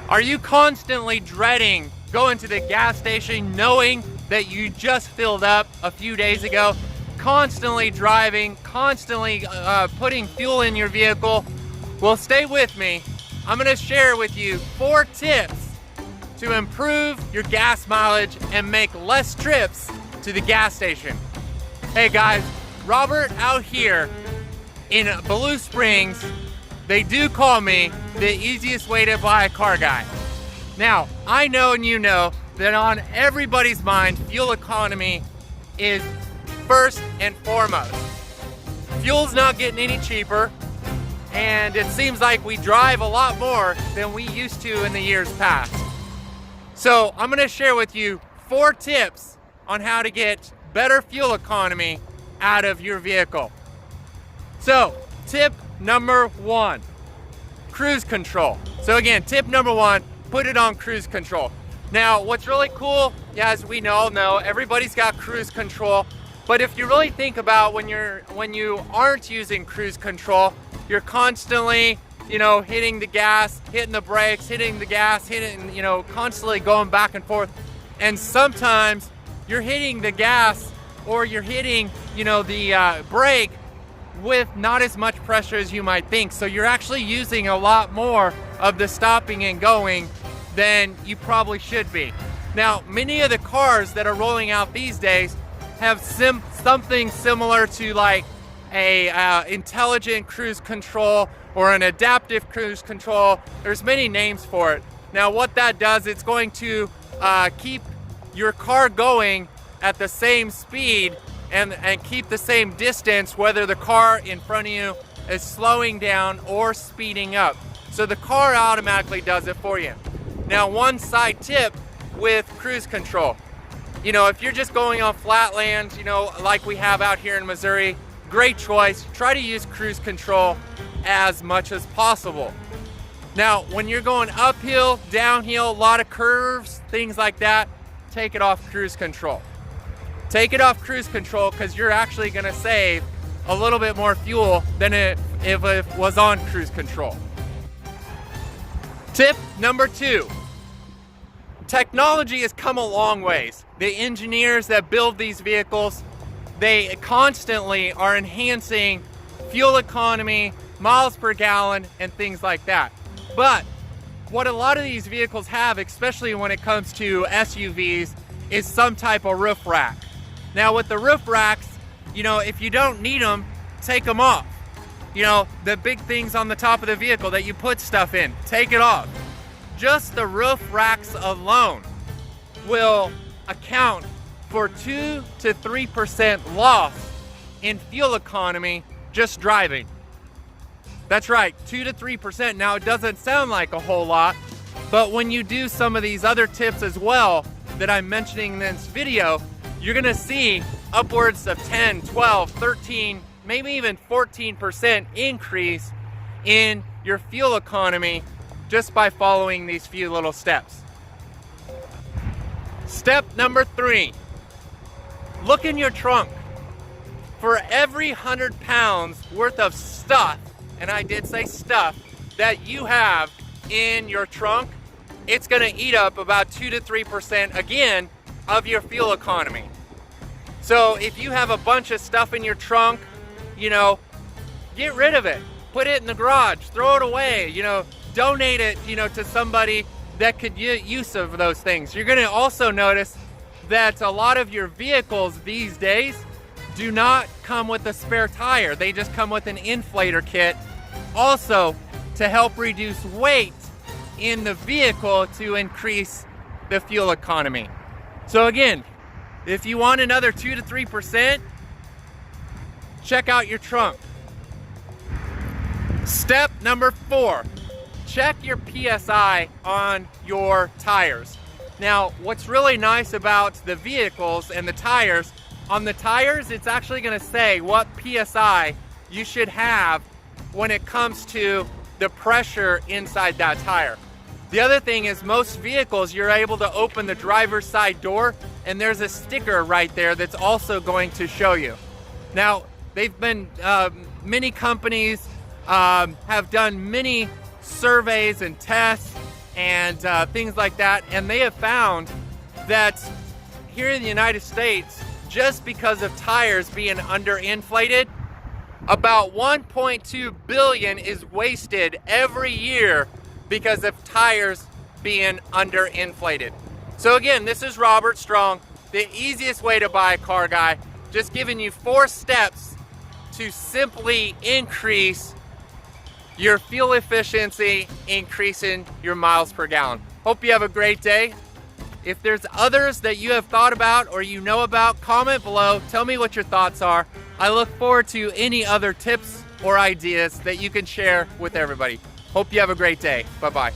Are you constantly dreading going to the gas station knowing that you just filled up a few days ago? Constantly driving, constantly putting fuel in your vehicle? Well, stay with me. I'm gonna share with you 4 tips to improve your gas mileage and make less trips to the gas station. Hey guys, Robert out here in Blue Springs, they do call me the easiest way to buy a car guy. Now, I know and you know that on everybody's mind, fuel economy is first and foremost. Fuel's not getting any cheaper, and it seems like we drive a lot more than we used to in the years past. So I'm gonna share with you 4 tips on how to get better fuel economy out of your vehicle. So, tip number 1, cruise control. So again, tip number 1, put it on cruise control. Now, what's really cool, as we all know, everybody's got cruise control, but if you really think about when you aren't using cruise control, you're constantly, hitting the gas, hitting the brakes, hitting the gas, constantly going back and forth. And sometimes you're hitting the gas or you're hitting, the brake with not as much pressure as you might think. So you're actually using a lot more of the stopping and going than you probably should be. Now, many of the cars that are rolling out these days have something similar to like a intelligent cruise control or an adaptive cruise control. There's many names for it. Now what that does, it's going to keep your car going at the same speed and keep the same distance whether the car in front of you is slowing down or speeding up. So the car automatically does it for you. Now, one side tip with cruise control. If you're just going on flatlands, like we have out here in Missouri, great choice. Try to use cruise control as much as possible. Now, when you're going uphill, downhill, a lot of curves, things like that, take it off cruise control. Take it off cruise control because you're actually going to save a little bit more fuel than if it was on cruise control. Tip number 2. Technology has come a long ways. The engineers that build these vehicles, they constantly are enhancing fuel economy, miles per gallon, and things like that. But what a lot of these vehicles have, especially when it comes to SUVs, is some type of roof rack. Now with the roof racks, if you don't need them, take them off. The big things on the top of the vehicle that you put stuff in, take it off. Just the roof racks alone will account for 2 to 3% loss in fuel economy just driving. That's right, 2 to 3%. Now it doesn't sound like a whole lot, but when you do some of these other tips as well that I'm mentioning in this video, you're gonna see upwards of 10, 12, 13, maybe even 14% increase in your fuel economy just by following these few little steps. Step number 3, look in your trunk. For every 100 pounds worth of stuff, and I did say stuff, that you have in your trunk, it's gonna eat up about 2 to 3% again of your fuel economy. So if you have a bunch of stuff in your trunk, get rid of it. Put it in the garage, throw it away, donate it, to somebody that could use of those things. You're gonna also notice that a lot of your vehicles these days do not come with a spare tire. They just come with an inflator kit, also to help reduce weight in the vehicle to increase the fuel economy. So again, if you want another 2 to 3%, check out your trunk. Step number 4, check your PSI on your tires. Now, what's really nice about the vehicles and the tires, on the tires, it's actually gonna say what PSI you should have when it comes to the pressure inside that tire. The other thing is most vehicles, you're able to open the driver's side door and there's a sticker right there that's also going to show you. Now, they've been, many companies have done many surveys and tests and things like that. And they have found that here in the United States, just because of tires being underinflated, about 1.2 billion is wasted every year because of tires being underinflated. So again, this is Robert Strong, the easiest way to buy a car guy, just giving you 4 steps to simply increase your fuel efficiency, increasing your miles per gallon. Hope you have a great day. If there's others that you have thought about or you know about, comment below. Tell me what your thoughts are. I look forward to any other tips or ideas that you can share with everybody. Hope you have a great day. Bye-bye.